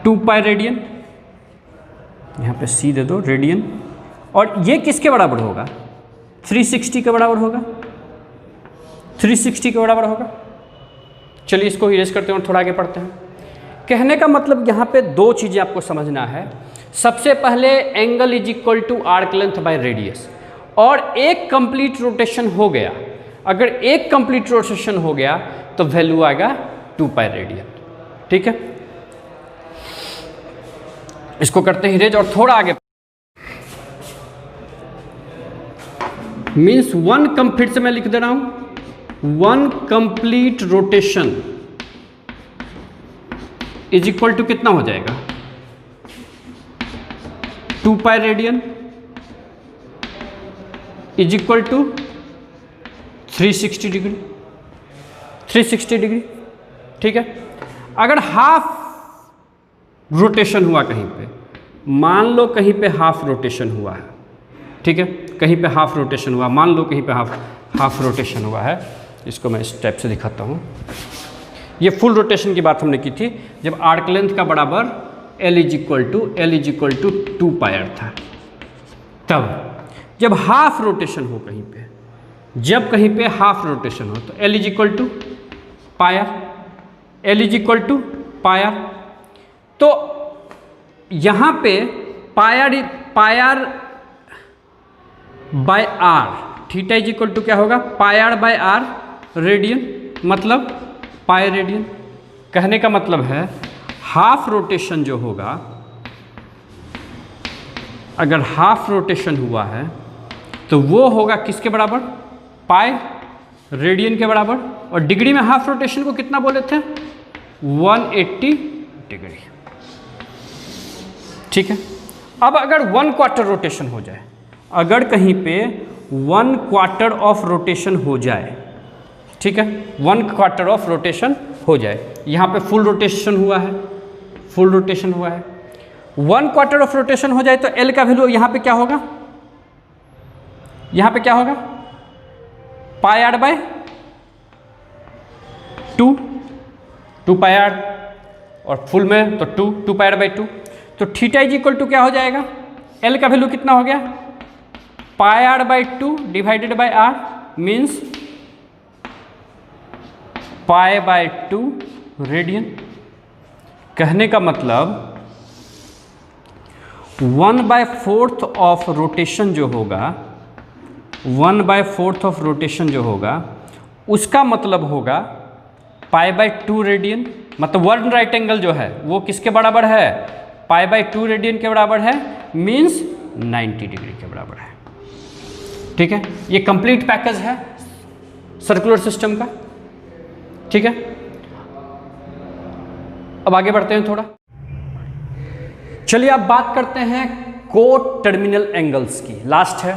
S1: 2 pi radian. यहाँ पे सी दे दो, रेडियन। और ये किसके बराबर होगा, 360 के बराबर होगा, 360 के बराबर होगा। चलिए इसको इरेज करते हैं और थोड़ा आगे पढ़ते हैं। कहने का मतलब यहाँ पे दो चीज़ें आपको समझना है। सबसे पहले angle is equal to arc length by radius, और एक कंप्लीट रोटेशन हो गया, अगर एक कंप्लीट रोटेशन हो गया तो वैल्यू आएगा 2 पाई रेडियन। ठीक है, इसको करते हैं इरेज और थोड़ा आगे। मीन्स फिर से मैं लिख दे रहा हूं, 1 complete rotation is equal to कितना हो जाएगा, 2 pi radian is equal to 360 degree, 360 degree. ठीक है, अगर हाफ रोटेशन हुआ कहीं पे, मान लो कहीं पे हाफ रोटेशन हुआ है, ठीक है, कहीं पे हाफ रोटेशन हुआ, मान लो कहीं पे हाफ रोटेशन हुआ है, इसको मैं इस टाइप से दिखाता हूँ। ये फुल रोटेशन की बात हमने की थी जब आर्क लेंथ का बराबर L is equal to 2 pi R था। तब जब हाफ रोटेशन हो कहीं पे, जब कहीं पे हाफ रोटेशन हो तो L is equal to pi R, L is equal to pi R. तो यहाँ पे pi R by R, theta is equal to क्या होगा, pi R by R radian, मतलब पाई रेडियन। कहने का मतलब है हाफ रोटेशन जो होगा, अगर हाफ रोटेशन हुआ है तो वो होगा किसके बराबर, पाई रेडियन के बराबर। और डिग्री में हाफ रोटेशन को कितना बोले थे, 180 डिग्री। ठीक है, अब अगर 1 क्वार्टर रोटेशन हो जाए, अगर कहीं पे 1 क्वार्टर ऑफ रोटेशन हो जाए, ठीक है, 1 क्वार्टर ऑफ रोटेशन हो जाए, यहाँ पे फुल रोटेशन हुआ है, फुल रोटेशन हुआ है, 1 क्वार्टर ऑफ रोटेशन हो जाए तो L का वैल्यू यहाँ पे क्या होगा, यहाँ पे क्या होगा, pi R by 2 pi are, और फुल में तो 2 पाई आर बाय 2। तो थीटा इज इक्वल टू क्या हो जाएगा, L का वैल्यू कितना हो गया, pi R by 2 divided by R, means pi by 2 radian. कहने का मतलब 1/4 ऑफ रोटेशन जो होगा, 1/4 ऑफ रोटेशन जो होगा, उसका मतलब होगा पाई बाय 2 रेडियन। मतलब 1 राइट एंगल जो है वो किसके बराबर है, पाई बाय 2 रेडियन के बराबर है, मीन्स 90 डिग्री के बराबर है। ठीक है, ये कंप्लीट पैकेज है सर्कुलर सिस्टम का। ठीक है, अब आगे बढ़ते हैं थोड़ा। चलिए अब बात करते हैं को टर्मिनल एंगल्स की। लास्ट है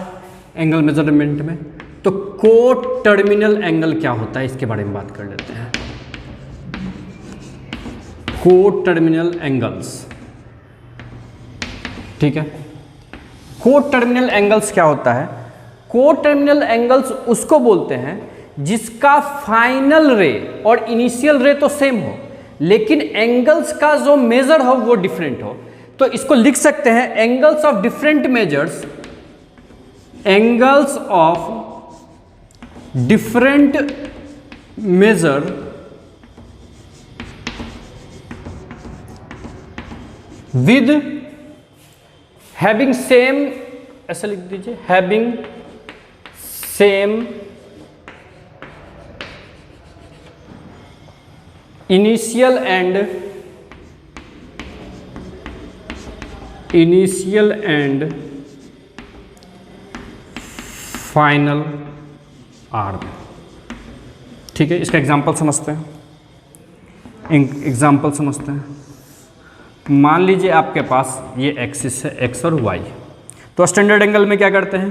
S1: एंगल मेजरमेंट में, तो को टर्मिनल एंगल क्या होता है इसके बारे में बात कर लेते हैं। को टर्मिनल एंगल्स, ठीक है, को टर्मिनल एंगल्स क्या होता है, को टर्मिनल एंगल्स उसको बोलते हैं जिसका फाइनल रे और इनिशियल रे तो सेम हो, लेकिन एंगल्स का जो मेजर हो वो डिफरेंट हो। तो इसको लिख सकते हैं angles of different measures, angles of different measure with having same, ऐसा लिख दीजिए, having same initial and final arm. ठीक है, इसका एग्जांपल समझते हैं। एग्जाम्पल समझते हैं। मान लीजिए आपके पास ये एक्सिस है एक्स और वाई, तो स्टैंडर्ड एंगल में क्या करते हैं,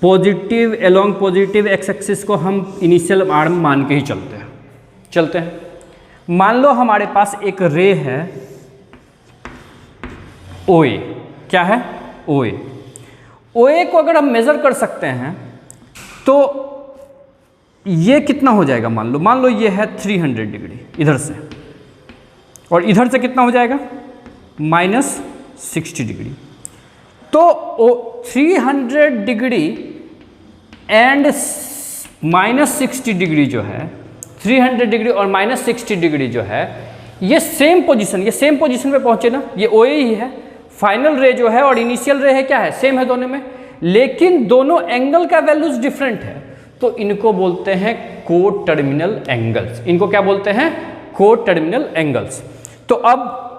S1: positive along positive x axis को हम इनिशियल आर्म मान के ही चलते हैं। मान लो हमारे पास एक रे है OA, क्या है OA। OA को अगर हम मेज़र कर सकते हैं तो ये कितना हो जाएगा, मान लो ये है 300 डिग्री इधर से, और इधर से कितना हो जाएगा -60 डिग्री। तो 300 डिग्री एंड -60 डिग्री जो है, 300 डिग्री और -60 डिग्री जो है, ये सेम पोजीशन पे पहुंचे ना, ये OA ही है। फाइनल रे जो है और इनिशियल रे है क्या है, सेम है दोनों में, लेकिन दोनों एंगल का वैल्यूज डिफरेंट है, तो इनको बोलते हैं को टर्मिनल एंगल्स। इनको क्या बोलते हैं, को टर्मिनल एंगल्स। तो अब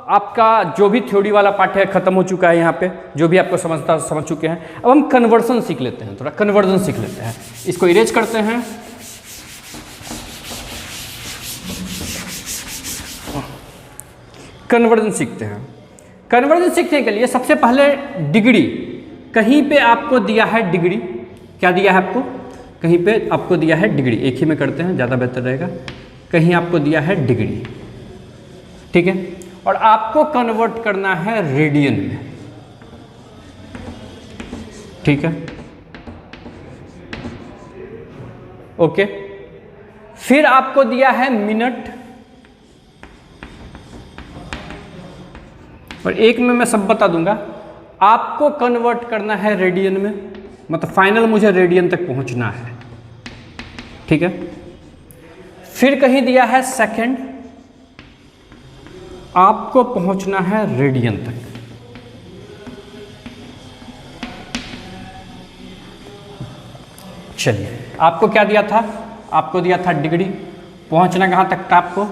S1: आपका जो भी थ्योरी वाला पार्ट है खत्म हो चुका है, यहाँ पे जो भी आपको समझ चुके हैं। अब हम कन्वर्जन सीख लेते हैं, थोड़ा कन्वर्जन सीख लेते हैं। इसको इरेज करते हैं। कन्वर्जन सीखते हैं। कन्वर्जन सीखने के लिए सबसे पहले डिग्री, कहीं पे आपको दिया है डिग्री, क्या दिया है आपको, कहीं पे आपको दिया है डिग्री, एक ही में करते हैं ज़्यादा बेहतर रहेगा। कहीं आपको दिया है डिग्री, ठीक है, और आपको कन्वर्ट करना है रेडियन में, ठीक है, ओके। फिर आपको दिया है मिनट, और एक में मैं सब बता दूंगा। आपको कन्वर्ट करना है रेडियन में, मतलब फाइनल मुझे रेडियन तक पहुंचना है, ठीक है। फिर कहीं दिया है सेकंड, आपको पहुंचना है रेडियन तक। चलिए, आपको क्या दिया था, आपको दिया था डिग्री, पहुंचना कहां तक था आपको,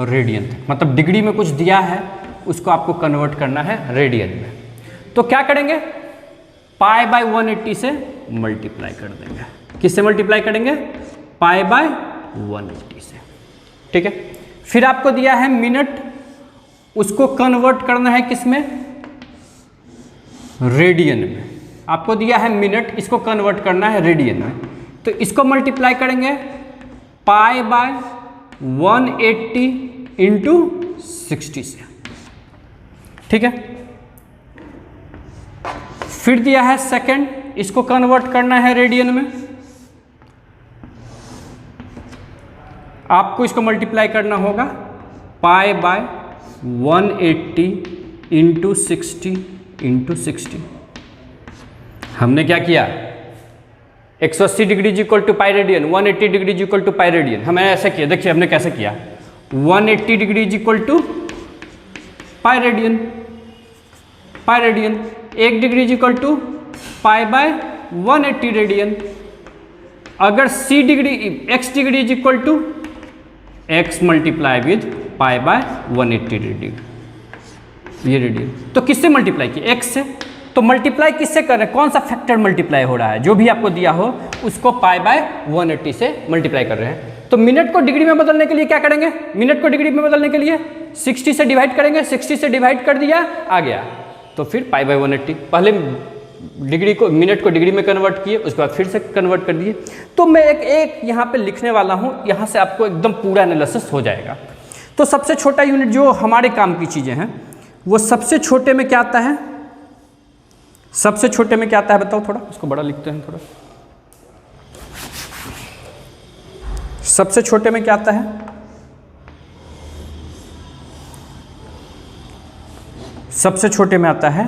S1: रेडियन तक। मतलब डिग्री में कुछ दिया है, उसको आपको कन्वर्ट करना है रेडियन में। तो क्या करेंगे, पाई बाय 180 से मल्टीप्लाई कर देंगे। किससे मल्टीप्लाई करेंगे, पाई बाय 180 से, ठीक है। फिर आपको दिया है मिनट, उसको कन्वर्ट करना है किसमें, रेडियन में। आपको दिया है मिनट, इसको कन्वर्ट करना है रेडियन में, तो इसको मल्टीप्लाई करेंगे पाई बाय 180 इंटू 60 से, ठीक है। फिर दिया है सेकंड, इसको कन्वर्ट करना है रेडियन में, आपको इसको मल्टीप्लाई करना होगा पाई बाय 180 इंटू 60 इंटू 60। हमने क्या किया, 180 degree equal to pi radian, 180 degree equal to pi radian. हमें ऐसे किया, देखिए हमने कैसे किया, 180 degree equal to pi radian, pi radian, 1 degree equal to pi by 180 radian. अगर c degree x degree equal to x multiply with pi by 180 radian, ये radian. तो किससे मल्टीप्लाई किया, x से। तो मल्टीप्लाई किससे कर रहे हैं, कौन सा फैक्टर मल्टीप्लाई हो रहा है, जो भी आपको दिया हो उसको पाई बाय 180 से मल्टीप्लाई कर रहे हैं। तो मिनट को डिग्री में बदलने के लिए क्या करेंगे, मिनट को डिग्री में बदलने के लिए 60 से डिवाइड करेंगे, 60 से डिवाइड कर दिया, आ गया। तो फिर पाई बाय 180, पहले डिग्री को मिनट को डिग्री में कन्वर्ट किए, उसके बाद फिर से कन्वर्ट कर दिए। तो मैं एक यहाँ पे लिखने वाला हूँ, यहाँ से आपको एकदम पूरा एनालिसिस हो जाएगा। तो सबसे छोटा यूनिट जो हमारे काम की चीज़ें हैं, वो सबसे छोटे में क्या आता है, सबसे छोटे में क्या आता है बताओ, थोड़ा उसको बड़ा लिखते हैं थोड़ा। सबसे छोटे में क्या आता है, सबसे छोटे में आता है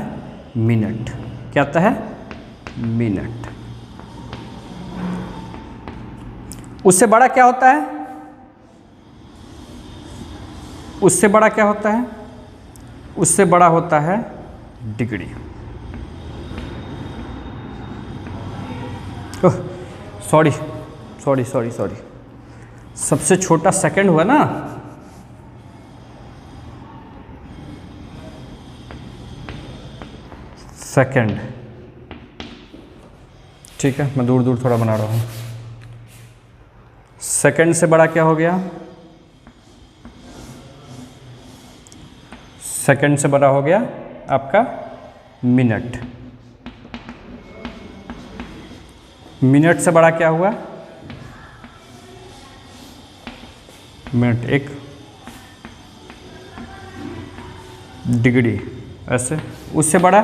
S1: मिनट। क्या आता है, मिनट। उससे बड़ा क्या होता है, उससे बड़ा क्या होता है, उससे बड़ा होता है degree. Sorry sorry sorry sorry, सबसे छोटा सेकंड हुआ ना, सेकंड, ठीक है। मैं दूर दूर थोड़ा बना रहा हूँ। सेकंड से बड़ा क्या हो गया, सेकंड से बड़ा हो गया आपका मिनट। मिनट से बड़ा क्या हुआ? मिनट। एक डिग्री, ऐसे। उससे बड़ा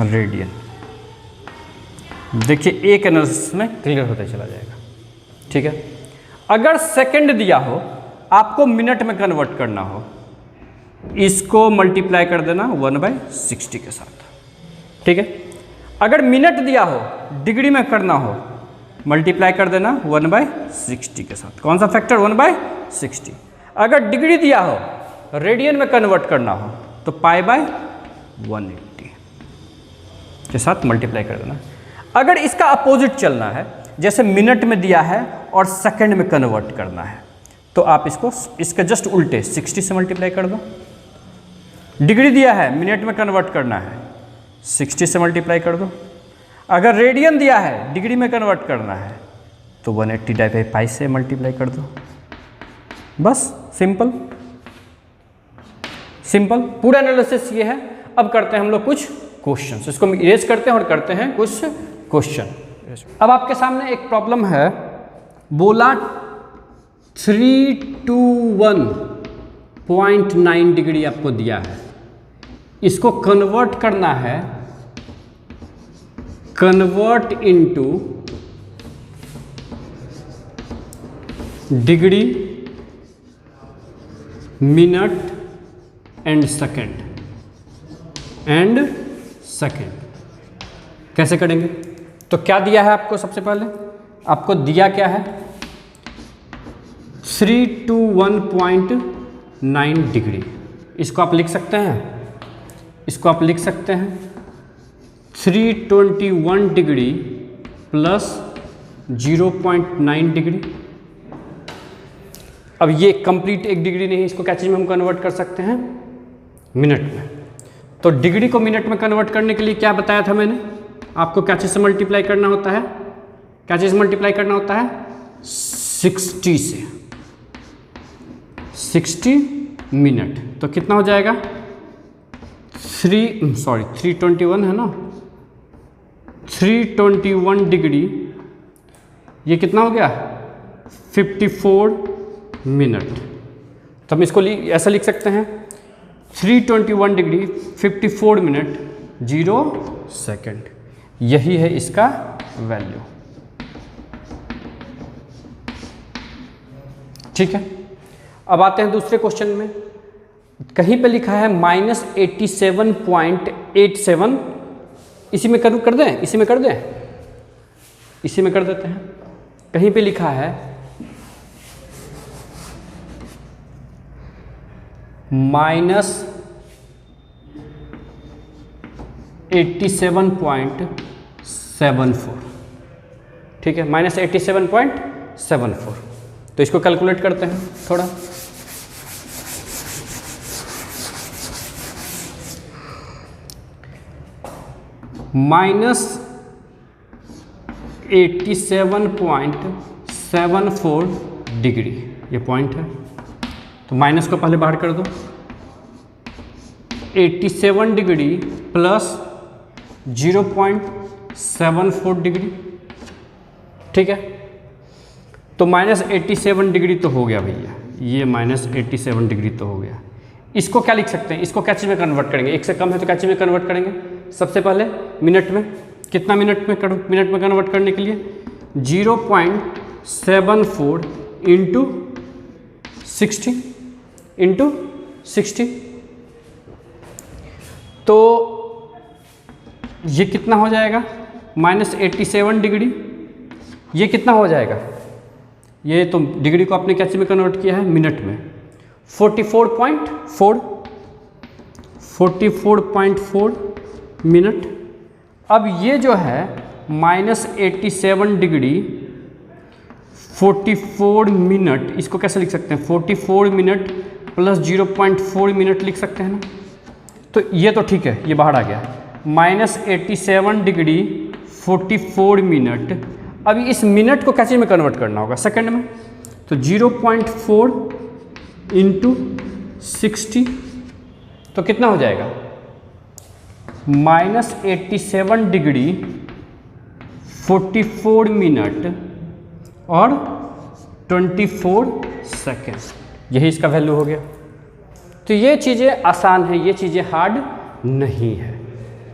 S1: रेडियन। देखिए एक एनालिसिस में क्लियर होता चला जाएगा, ठीक है। अगर सेकंड दिया हो, आपको मिनट में कन्वर्ट करना हो, इसको मल्टीप्लाई कर देना 1/60 के साथ, ठीक है। अगर मिनट दिया हो, डिग्री में करना हो, मल्टीप्लाई कर देना 1/60 के साथ। कौन सा फैक्टर? 1/60। अगर डिग्री दिया हो, रेडियन में कन्वर्ट करना हो, तो π/180 के साथ मल्टीप्लाई कर देना। अगर इसका अपोजिट चलना है, जैसे मिनट में दिया है और सेकंड में कन्वर्ट करना है, तो आप इसके जस्ट उल्टे 60 से मल्टीप्लाई कर दो। डिग्री दिया है, मिनट में कन्वर्ट करना है, 60 से मल्टीप्लाई कर दो। अगर रेडियन दिया है, डिग्री में कन्वर्ट करना है, तो 180/π से मल्टीप्लाई कर दो। बस सिंपल सिंपल पूरा एनालिसिस ये है। अब करते हैं हम लोग कुछ क्वेश्चंस। इसको हम इरेज करते हैं और करते हैं कुछ क्वेश्चन। अब आपके सामने एक प्रॉब्लम है, बोला 321.9 डिग्री आपको दिया है, इसको कन्वर्ट करना है, convert into degree, minute and second. कैसे करेंगे? तो क्या दिया है आपको? सबसे पहले आपको दिया क्या है? 321.9 डिग्री। इसको आप लिख सकते हैं, इसको आप लिख सकते हैं 321 डिग्री प्लस 0.9 डिग्री। अब ये कंप्लीट एक डिग्री नहीं है, इसको क्या चीज़ में हम कन्वर्ट कर सकते हैं? मिनट में। तो डिग्री को मिनट में कन्वर्ट करने के लिए क्या बताया था मैंने आपको? क्या चीज़ से मल्टीप्लाई करना होता है? क्या चीज़ मल्टीप्लाई करना होता है? 60 से। 60 मिनट तो कितना हो जाएगा? 321 है ना, 321 डिग्री, ये कितना हो गया? 54 मिनट। तो हम इसको ऐसा लिख सकते हैं 321 डिग्री 54 मिनट 0 सेकेंड। यही है इसका वैल्यू, ठीक है। अब आते हैं दूसरे क्वेश्चन में। कहीं पे लिखा है -87.87, इसी में कर दें, इसी में कर दें, इसी में कर देते हैं। कहीं पे लिखा है -87.74, ठीक है, -87.74। तो इसको कैलकुलेट करते हैं थोड़ा। -87.74 डिग्री ये पॉइंट है, तो माइनस को पहले बाहर कर दो। 87 डिग्री प्लस 0.74 डिग्री, ठीक है। तो -87 डिग्री तो हो गया भैया, ये -87 डिग्री तो हो गया। इसको क्या लिख सकते हैं? इसको क्या चीज़ में कन्वर्ट करेंगे? एक से कम है तो क्या चीज़ में कन्वर्ट करेंगे? सबसे पहले मिनट में। कितना मिनट में कन्वर्ट करने के लिए 0.74 इंटू 60। तो ये कितना हो जाएगा? -87 डिग्री, ये कितना हो जाएगा? ये तो डिग्री को आपने क्या चीज़ में कन्वर्ट किया है? मिनट में। 44.4 मिनट। अब ये जो है -87 डिग्री 44 मिनट, इसको कैसे लिख सकते हैं? 44 मिनट प्लस 0.4 मिनट लिख सकते हैं ना। तो ये तो ठीक है, ये बाहर आ गया। -87 डिग्री 44 मिनट। अब इस मिनट को क्या चीज़ में कन्वर्ट करना होगा? सेकंड में। तो 0.4 इंटू 60, तो कितना हो जाएगा -87 डिग्री 44 मिनट और 24 सेकेंड, यही इसका वैल्यू हो गया। तो ये चीज़ें आसान है, ये चीज़ें हार्ड नहीं है,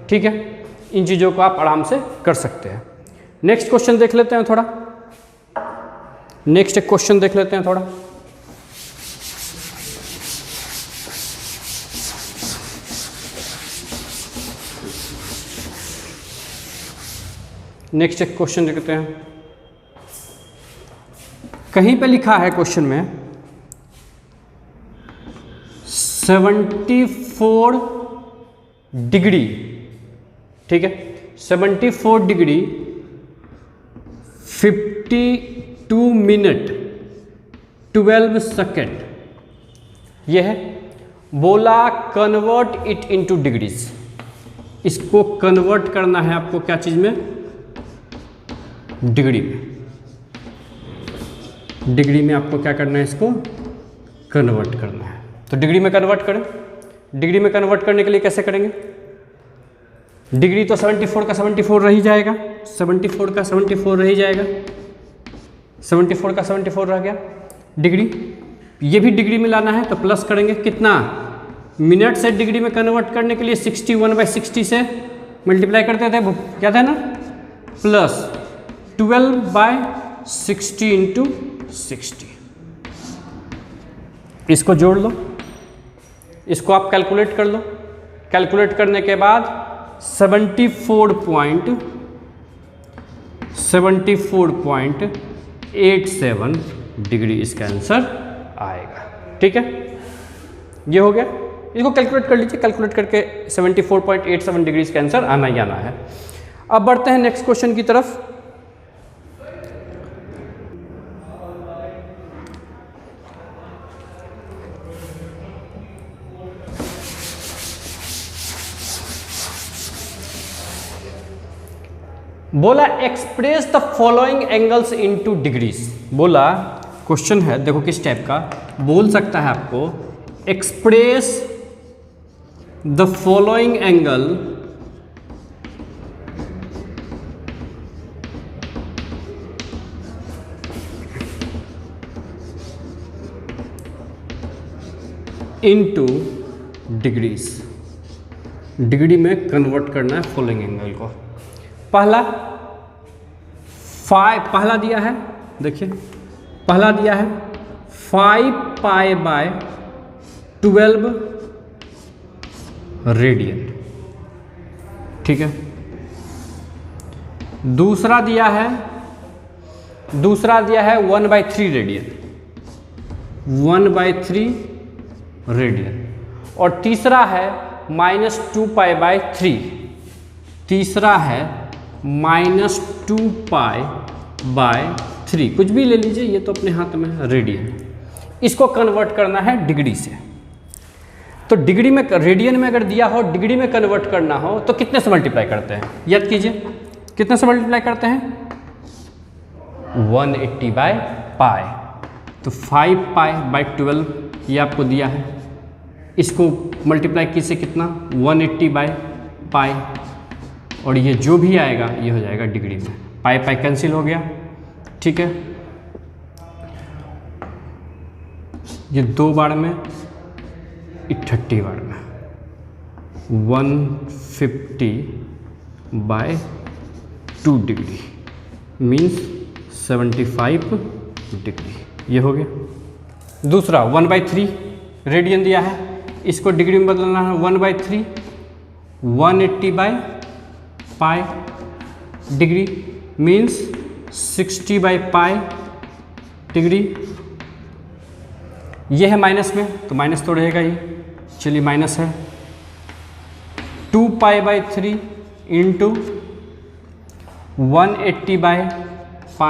S1: ठीक है। इन चीज़ों को आप आराम से कर सकते हैं। नेक्स्ट क्वेश्चन देख लेते हैं थोड़ा, नेक्स्ट एक क्वेश्चन देख लेते हैं थोड़ा। नेक्स्ट एक क्वेश्चन देखते हैं। कहीं पे लिखा है क्वेश्चन में 74 डिग्री, ठीक है, 74 डिग्री 52 मिनट 12 सेकेंड, यह है। बोला कन्वर्ट इट इनटू डिग्रीज, इसको कन्वर्ट करना है आपको क्या चीज में, डिग्री में। डिग्री में आपको क्या करना है, इसको कन्वर्ट करना है। तो डिग्री में कन्वर्ट करें। डिग्री में कन्वर्ट करने के लिए कैसे करेंगे, डिग्री तो 74 का 74 रह ही जाएगा, 74 का 74 रह ही जाएगा, 74 का 74 रह गया। डिग्री ये भी डिग्री में लाना है तो प्लस करेंगे, कितना, मिनट से डिग्री में कन्वर्ट करने के लिए 61/60 से मल्टीप्लाई करते थे, क्या था ना, प्लस 12/60 इंटू 60। इसको जोड़ लो, इसको आप कैलकुलेट कर लो। कैलकुलेट करने के बाद 74.87 डिग्री इसका आंसर आएगा, ठीक है। ये हो गया, इसको कैलकुलेट कर लीजिए, कैलकुलेट करके 74.87 डिग्री इसका आंसर आना ही आना है। अब बढ़ते हैं नेक्स्ट क्वेश्चन की तरफ। बोला express the following angles into degrees. बोला क्वेश्चन है, देखो किस टाइप का बोल सकता है आपको, express the following angle into degrees. Degree में कन्वर्ट करना है फॉलोइंग एंगल को। पहला दिया है, देखिए पहला दिया है 5π/12 रेडियन, ठीक है। दूसरा दिया है 1/3 रेडियन, 1/3 रेडियन। और तीसरा है -2π/3, तीसरा है -2π/3, कुछ भी ले लीजिए, ये तो अपने हाथ में है, रेडियन। इसको कन्वर्ट करना है डिग्री से। तो डिग्री में, रेडियन में अगर दिया हो, डिग्री में कन्वर्ट करना हो तो कितने से मल्टीप्लाई करते हैं, याद कीजिए, कितने से मल्टीप्लाई करते हैं, 180/π। तो 5π/12 ये आपको दिया है, इसको मल्टीप्लाई कीजिए कितना, 180/π, और ये जो भी आएगा ये हो जाएगा डिग्री में। पाई कैंसिल हो गया, ठीक है। ये 2 बार में, 30 बार में, 150/2 डिग्री मीन्स 75 डिग्री, ये हो गया। दूसरा 1/3 रेडियन दिया है, इसको डिग्री में बदलना है, 1/3 180/π डिग्री मीन्स 60/π डिग्री। ये है माइनस में, तो माइनस तो रहेगा ही, चलिए माइनस है। 2π/3 इंटू 180/π,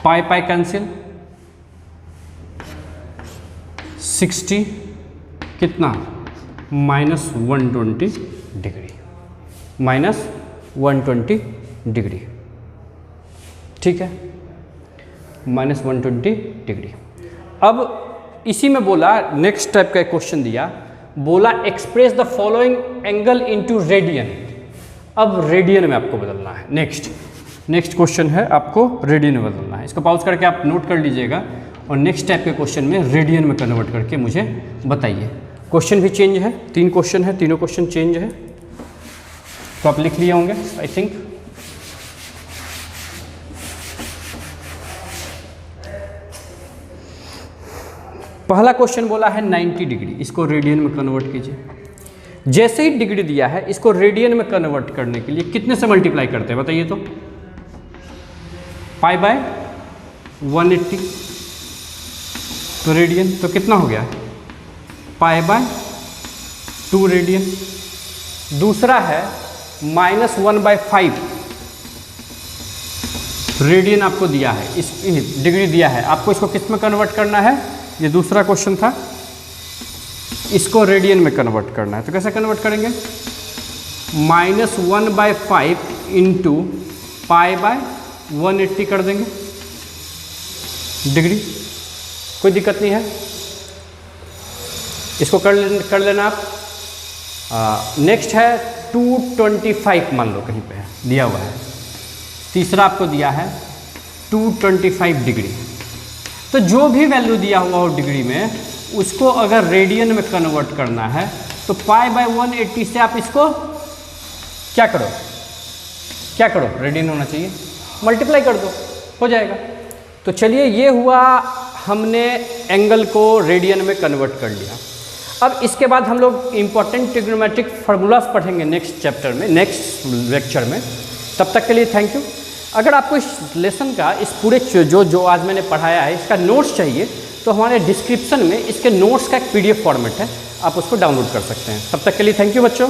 S1: पाई कैंसिल, 60 कितना, -120 डिग्री, -120 डिग्री, ठीक है। -120 डिग्री। अब इसी में बोला, नेक्स्ट टाइप का एक क्वेश्चन दिया, बोला express the following angle into radian. अब रेडियन में आपको बदलना है। नेक्स्ट क्वेश्चन है, आपको रेडियन में बदलना है। इसको पॉज करके आप नोट कर लीजिएगा और नेक्स्ट टाइप के क्वेश्चन में रेडियन में कन्वर्ट करके मुझे बताइए। क्वेश्चन भी चेंज है, 3 क्वेश्चन है, तीनों क्वेश्चन चेंज है, तो आप लिख लिए होंगे आई थिंक। पहला क्वेश्चन बोला है 90 डिग्री, इसको रेडियन में कन्वर्ट कीजिए। जैसे ही डिग्री दिया है, इसको रेडियन में कन्वर्ट करने के लिए कितने से मल्टीप्लाई करते हैं बताइए तो? पाई बाय 180 तो रेडियन, तो कितना हो गया? पाई बाय 2 रेडियन। दूसरा है -1/5 रेडियन आपको दिया है, इस डिग्री दिया है, आपको इसको किस में कन्वर्ट करना है? ये दूसरा क्वेश्चन था, इसको रेडियन में कन्वर्ट करना है। तो कैसे कन्वर्ट करेंगे? -1/5 इंटू पाई बाय 180 कर देंगे डिग्री, कोई दिक्कत नहीं है, इसको कर लेना आप। नेक्स्ट है 225 मान लो कहीं पे है, दिया हुआ है। तीसरा आपको दिया है 225 डिग्री। तो जो भी वैल्यू दिया हुआ हो डिग्री में, उसको अगर रेडियन में कन्वर्ट करना है तो पाई बाय 180 से आप इसको क्या करो, रेडियन होना चाहिए, मल्टीप्लाई कर दो, हो जाएगा। तो चलिए, ये हुआ, हमने एंगल को रेडियन में कन्वर्ट कर लिया। अब इसके बाद हम लोग इंपॉर्टेंट ट्रिग्नोमेट्रिक फार्मूलाज पढ़ेंगे नेक्स्ट चैप्टर में, नेक्स्ट लेक्चर में। तब तक के लिए थैंक यू। अगर आपको इस लेसन का, इस पूरे जो आज मैंने पढ़ाया है, इसका नोट्स चाहिए तो हमारे डिस्क्रिप्शन में इसके नोट्स का एक PDF फॉर्मेट है, आप उसको डाउनलोड कर सकते हैं। तब तक के लिए थैंक यू बच्चों।